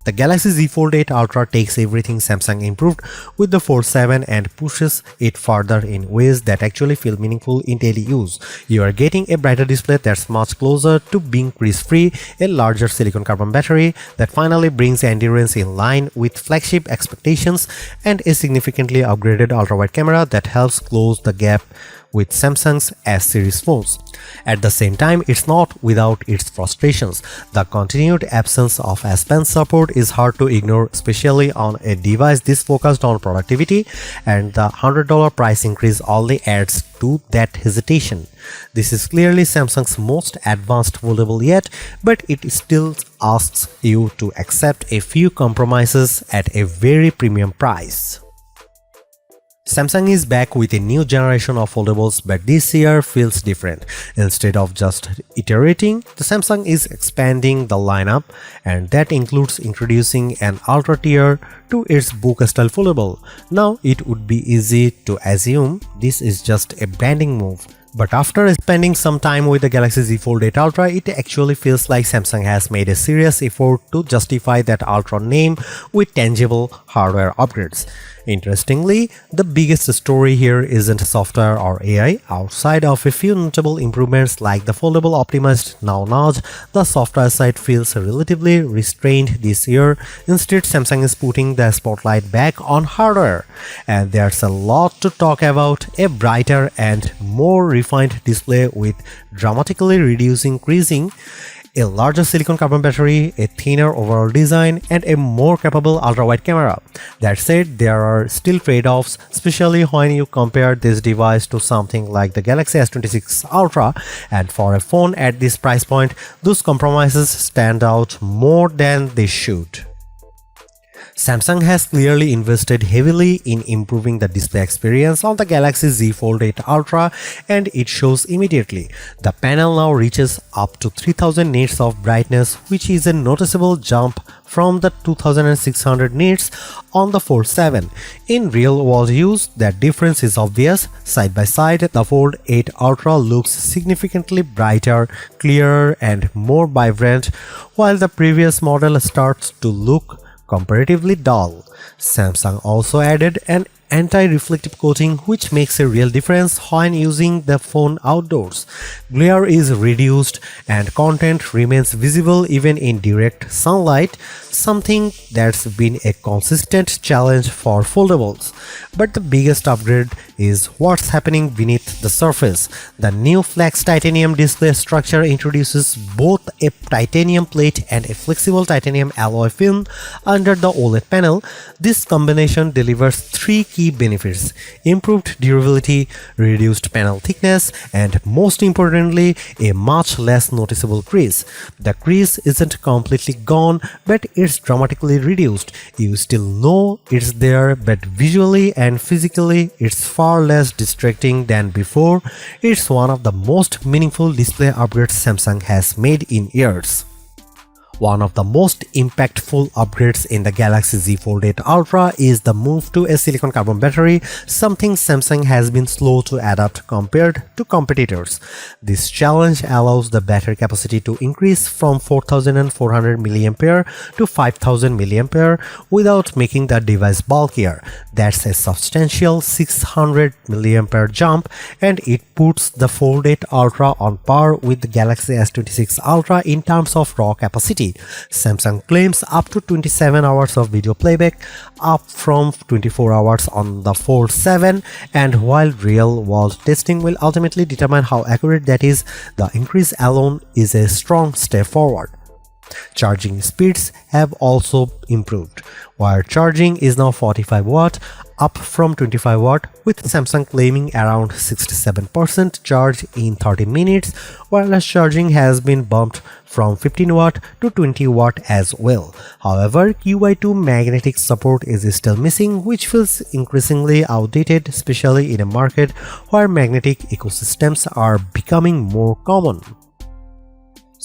The Galaxy Z Fold 8 Ultra takes everything Samsung improved with the Fold 7 and pushes it further in ways that actually feel meaningful in daily use. You are getting a brighter display that's much closer to being crease-free, a larger silicon carbon battery that finally brings endurance in line with flagship expectations, and a significantly upgraded ultra-wide camera that helps close the gap with Samsung's S-series phones. At the same time, it's not without its frustrations. The continued absence of S Pen support is hard to ignore, especially on a device this focused on productivity, and the $100 price increase only adds to that hesitation. This is clearly Samsung's most advanced foldable yet, but it still asks you to accept a few compromises at a very premium price. Samsung is back with a new generation of foldables, but this year feels different. Instead of just iterating, the Samsung is expanding the lineup, and that includes introducing an ultra tier to its book-style foldable. Now, it would be easy to assume this is just a branding move. But after spending some time with the Galaxy Z Fold 8 Ultra, it actually feels like Samsung has made a serious effort to justify that Ultra name with tangible hardware upgrades. Interestingly, the biggest story here isn't software or AI. Outside of a few notable improvements like the foldable optimized now notch, the software side feels relatively restrained this year. Instead, Samsung is putting the spotlight back on hardware. And there's a lot to talk about: a brighter and more refined display with dramatically reducing creasing, a larger silicon carbon battery, a thinner overall design, and a more capable ultra-wide camera. That said, there are still trade-offs, especially when you compare this device to something like the Galaxy S26 Ultra, and for a phone at this price point, those compromises stand out more than they should. Samsung has clearly invested heavily in improving the display experience on the Galaxy Z Fold 8 Ultra, and it shows immediately. The panel now reaches up to 3000 nits of brightness, which is a noticeable jump from the 2600 nits on the Fold 7. In real-world use, that difference is obvious. Side by side, the Fold 8 Ultra looks significantly brighter, clearer, and more vibrant, while the previous model starts to look comparatively dull. Samsung also added an anti-reflective coating, which makes a real difference when using the phone outdoors. Glare is reduced and content remains visible even in direct sunlight, something that's been a consistent challenge for foldables. But the biggest upgrade is what's happening beneath the surface. The new flex titanium display structure introduces both a titanium plate and a flexible titanium alloy film under the OLED panel. This combination delivers three key benefits: improved durability, reduced panel thickness, and most importantly, a much less noticeable crease. The crease isn't completely gone, but it's dramatically reduced. You still know it's there, but visually and physically it's far less distracting than before. It's one of the most meaningful display upgrades Samsung has made in years. One of the most impactful upgrades in the Galaxy Z Fold 8 Ultra is the move to a silicon carbon battery, something Samsung has been slow to adapt compared to competitors. This challenge allows the battery capacity to increase from 4400 mAh to 5000 mAh without making the device bulkier. That's a substantial 600 mAh jump, and it puts the Fold 8 Ultra on par with the Galaxy S26 Ultra in terms of raw capacity. Samsung claims up to 27 hours of video playback, up from 24 hours on the Fold 7, and while real-world testing will ultimately determine how accurate that is, the increase alone is a strong step forward. Charging speeds have also improved. Wire charging is now 45 watt, up from 25 watt, with Samsung claiming around 67% charge in 30 minutes. Wireless charging has been bumped from 15 watt to 20 watt as well. However, QI2 magnetic support is still missing, which feels increasingly outdated, especially in a market where magnetic ecosystems are becoming more common.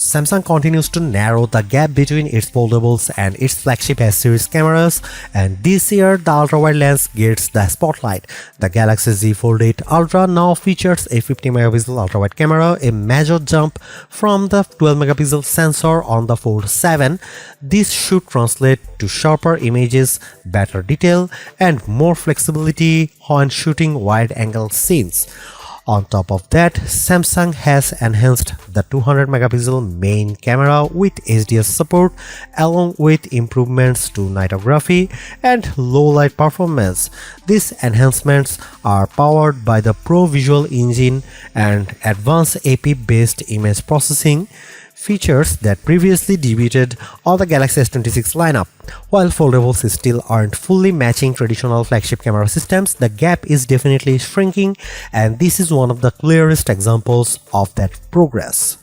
Samsung continues to narrow the gap between its foldables and its flagship S-series cameras, and this year the ultra-wide lens gets the spotlight. The Galaxy Z Fold 8 Ultra now features a 50-megapixel ultra-wide camera, a major jump from the 12-megapixel sensor on the Fold 7. This should translate to sharper images, better detail, and more flexibility when shooting wide-angle scenes. On top of that, Samsung has enhanced the 200-megapixel main camera with HDR support, along with improvements to nightography and low-light performance. These enhancements are powered by the Pro Visual Engine and advanced AP-based image processing, features that previously debuted on the Galaxy S26 lineup. While foldables still aren't fully matching traditional flagship camera systems, the gap is definitely shrinking, and this is one of the clearest examples of that progress.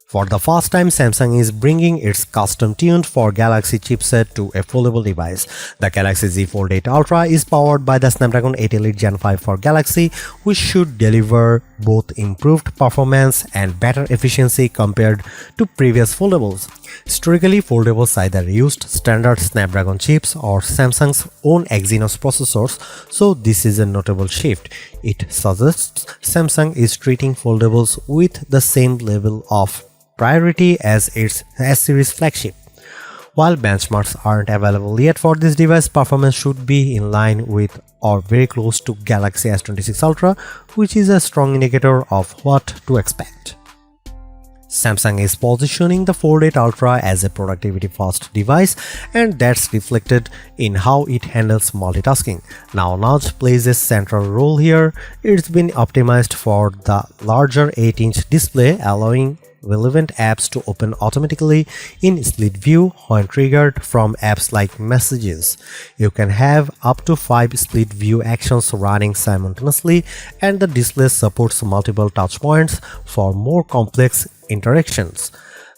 For the first time, Samsung is bringing its custom-tuned for Galaxy chipset to a foldable device. The Galaxy Z Fold 8 Ultra is powered by the Snapdragon 8 Elite Gen 5 for Galaxy, which should deliver both improved performance and better efficiency compared to previous foldables. Historically, foldables either used standard Snapdragon chips or Samsung's own Exynos processors, so this is a notable shift. It suggests Samsung is treating foldables with the same level of priority as its S-series flagship. While benchmarks aren't available yet for this device, performance should be in line with or very close to Galaxy S26 Ultra, which is a strong indicator of what to expect. Samsung is positioning the Fold 8 Ultra as a productivity-first device, and that's reflected in how it handles multitasking. Now, Notch plays a central role here. It's been optimized for the larger 8-inch display, allowing relevant apps to open automatically in split view when triggered from apps like Messages. You can have up to 5 split view actions running simultaneously, and the display supports multiple touch points for more complex interactions.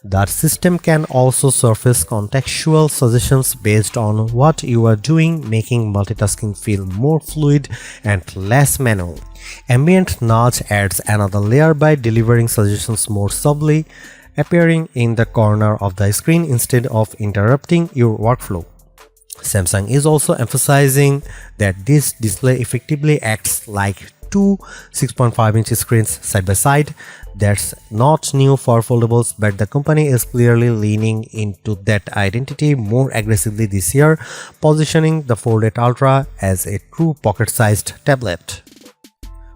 The system can also surface contextual suggestions based on what you are doing, making multitasking feel more fluid and less manual. Ambient Notch adds another layer by delivering suggestions more subtly, appearing in the corner of the screen instead of interrupting your workflow. Samsung is also emphasizing that this display effectively acts like two 6.5-inch screens side by side. That's not new for foldables, but the company is clearly leaning into that identity more aggressively this year, positioning the Fold 8 Ultra as a true pocket-sized tablet.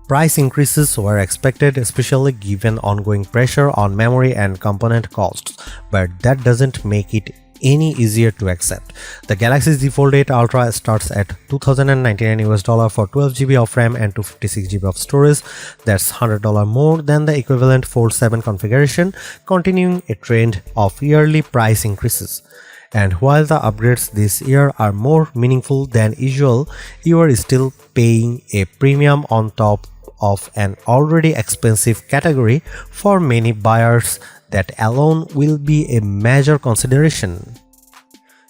Price increases were expected, especially given ongoing pressure on memory and component costs, but that doesn't make it any easier to accept. The Galaxy Z Fold 8 Ultra starts at $2,099 for 12GB of RAM and 256GB of storage. That's $100 more than the equivalent Fold 7 configuration, continuing a trend of yearly price increases. And while the upgrades this year are more meaningful than usual, you are still paying a premium on top of an already expensive category. For many buyers, that alone will be a major consideration.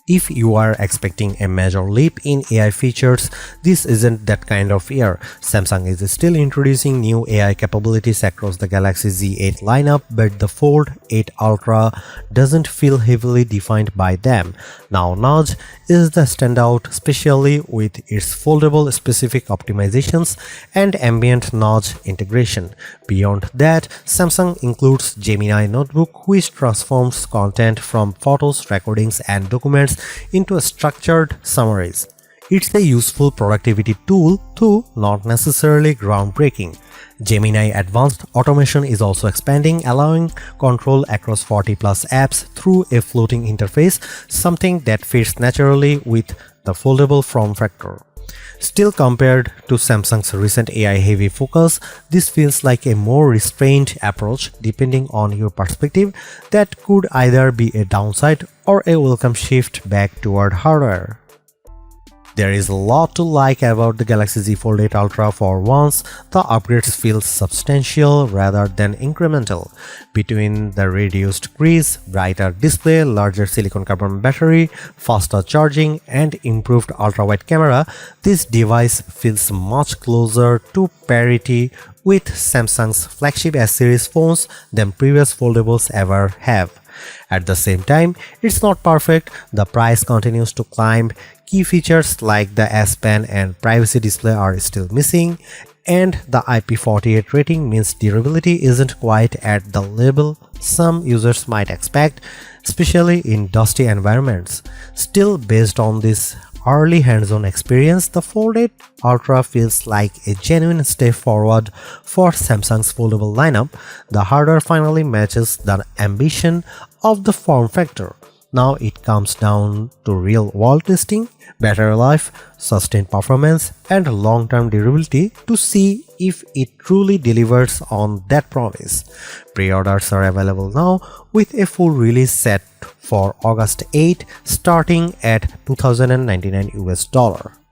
If you are expecting a major leap in AI features, this isn't that kind of year. Samsung is still introducing new AI capabilities across the Galaxy Z8 lineup, but the Fold 8 Ultra doesn't feel heavily defined by them. Now, Notch is the standout, especially with its foldable specific optimizations and ambient notch integration. Beyond that, Samsung includes Gemini Notebook, which transforms content from photos, recordings, and documents into structured summaries. It's a useful productivity tool, though not necessarily groundbreaking. Gemini Advanced Automation is also expanding, allowing control across 40+ apps through a floating interface, something that fits naturally with the foldable form factor. Still, compared to Samsung's recent AI-heavy focus, this feels like a more restrained approach. Depending on your perspective, that could either be a downside or a welcome shift back toward hardware. There is a lot to like about the Galaxy Z Fold 8 Ultra. For once, the upgrades feel substantial rather than incremental. Between the reduced crease, brighter display, larger silicon carbon battery, faster charging, and improved ultra-wide camera, this device feels much closer to parity with Samsung's flagship S-series phones than previous foldables ever have. At the same time, it's not perfect. The price continues to climb. Key features like the S Pen and privacy display are still missing, and the IP48 rating means durability isn't quite at the level some users might expect, especially in dusty environments. Still, based on this early hands-on experience, the Fold 8 Ultra feels like a genuine step forward for Samsung's foldable lineup. The hardware finally matches the ambition of the form factor. Now it comes down to real-world testing, battery life, sustained performance, and long-term durability to see if it truly delivers on that promise. Pre-orders are available now, with a full release set for August 8, starting at $2,099 US.